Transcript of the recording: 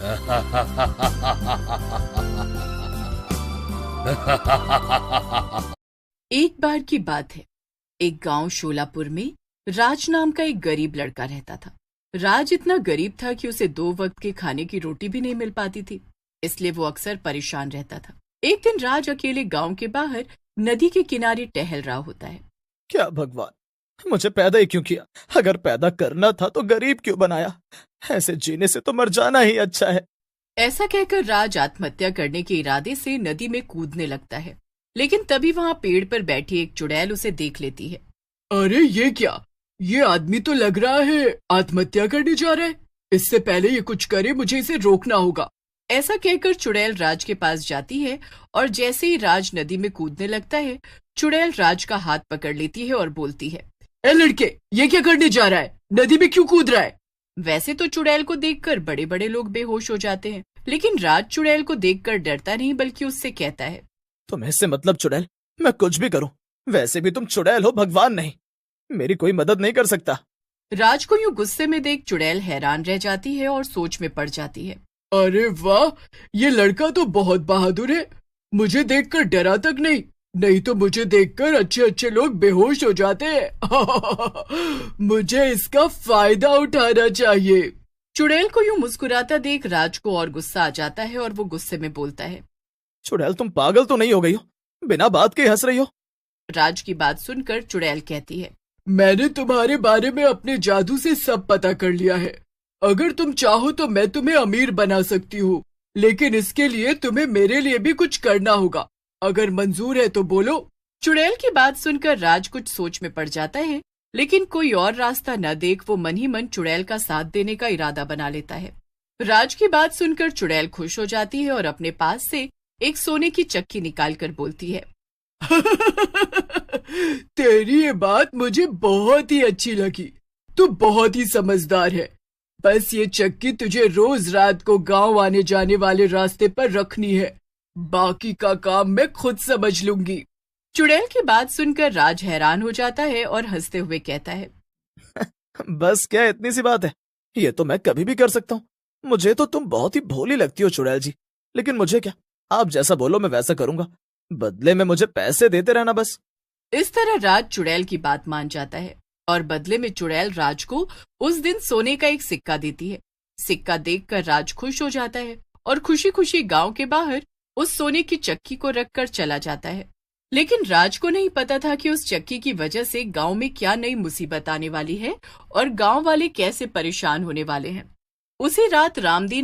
एक बार की बात है। एक गांव शोलापुर में राज नाम का एक गरीब लड़का रहता था। राज इतना गरीब था कि उसे 2 वक्त के खाने की रोटी भी नहीं मिल पाती थी, इसलिए वो अक्सर परेशान रहता था। एक दिन राज अकेले गांव के बाहर नदी के किनारे टहल रहा होता है। क्या भगवान, मुझे पैदा ही क्यों किया? अगर पैदा करना था तो गरीब क्यों बनाया? ऐसे जीने से तो मर जाना ही अच्छा है। ऐसा कहकर राज आत्महत्या करने के इरादे से नदी में कूदने लगता है, लेकिन तभी वहां पेड़ पर बैठी एक चुड़ैल उसे देख लेती है। अरे ये क्या? ये आदमी तो लग रहा है आत्महत्या करने जा रहा है। इससे पहले ये कुछ करे मुझे इसे रोकना होगा। ऐसा कहकर चुड़ैल राज के पास जाती है और जैसे ही राज नदी में कूदने लगता है, चुड़ैल राज का हाथ पकड़ लेती है और बोलती है, ए लड़के, ये क्या करने जा रहा है? नदी में क्यों कूद रहा है? वैसे तो चुड़ैल को देखकर बड़े बड़े लोग बेहोश हो जाते हैं, लेकिन राज चुड़ैल को देखकर डरता नहीं बल्कि उससे कहता है, तुम्हें इससे मतलब चुड़ैल, मैं कुछ भी करूं, वैसे भी तुम चुड़ैल हो, भगवान नहीं। मेरी कोई मदद नहीं कर सकता। राज को यूं गुस्से में देख चुड़ैल हैरान रह जाती है और सोच में पड़ जाती है। अरे वाह, ये लड़का तो बहुत बहादुर है। मुझे देखकर डरा तक नहीं तो मुझे देखकर अच्छे अच्छे लोग बेहोश हो जाते हैं। मुझे इसका फायदा उठाना चाहिए। चुड़ैल को यूं मुस्कुराता देख राज को और गुस्सा आ जाता है और वो गुस्से में बोलता है, चुड़ैल, तुम पागल तो नहीं हो गई हो? बिना बात के हंस रही हो। राज की बात सुनकर चुड़ैल कहती है, मैंने तुम्हारे बारे में अपने जादू से सब पता कर लिया है। अगर तुम चाहो तो मैं तुम्हें अमीर बना सकती हूँ, लेकिन इसके लिए तुम्हें मेरे लिए भी कुछ करना होगा। अगर मंजूर है तो बोलो। चुड़ैल की बात सुनकर राज कुछ सोच में पड़ जाता है, लेकिन कोई और रास्ता न देख वो मन ही मन चुड़ैल का साथ देने का इरादा बना लेता है। राज की बात सुनकर चुड़ैल खुश हो जाती है और अपने पास से एक सोने की चक्की निकालकर बोलती है, तेरी ये बात मुझे बहुत ही अच्छी लगी। तू बहुत ही समझदार है। बस ये चक्की तुझे रोज रात को गांव आने जाने वाले रास्ते पर रखनी है। बाकी का काम मैं खुद समझ लूंगी। चुड़ैल की बात सुनकर राज हैरान हो जाता है और हंसते हुए कहता है, बस क्या इतनी सी बात है? ये तो मैं कभी भी कर सकता हूँ। मुझे तो तुम बहुत ही भोली लगती हो चुड़ैल जी, लेकिन मुझे क्या, आप जैसा बोलो मैं वैसा करूंगा। बदले में मुझे पैसे देते रहना बस। इस तरह राज चुड़ैल की बात मान जाता है और बदले में चुड़ैल राज को उस दिन सोने का एक सिक्का देती है। सिक्का देखकर राज खुश हो जाता है और खुशी खुशी गांव के बाहर उस सोने की चक्की को रखकर चला जाता है। लेकिन राज को नहीं पता था कि उस चक्की की वजह से गांव में क्या नई मुसीबत आने वाली है और गांव वाले कैसे परेशान होने वाले हैं। उसी रात रामदीन